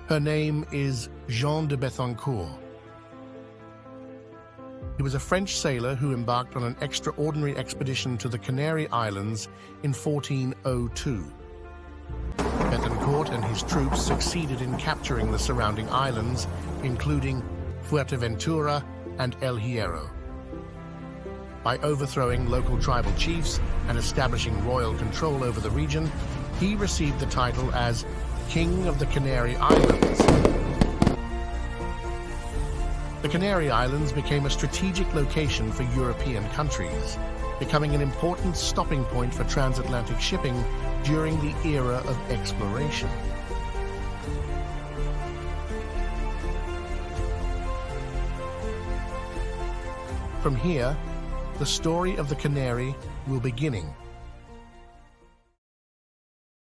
Her name is Jean de Bethancourt. He was a French sailor who embarked on an extraordinary expedition to the Canary Islands in 1402. Bethancourt and his troops succeeded in capturing the surrounding islands, including Fuerteventura and El Hierro. By overthrowing local tribal chiefs and establishing royal control over the region, he received the title as King of the Canary Islands. The Canary Islands became a strategic location for European countries, becoming an important stopping point for transatlantic shipping during the era of exploration. From here, the story of the Canary will begin.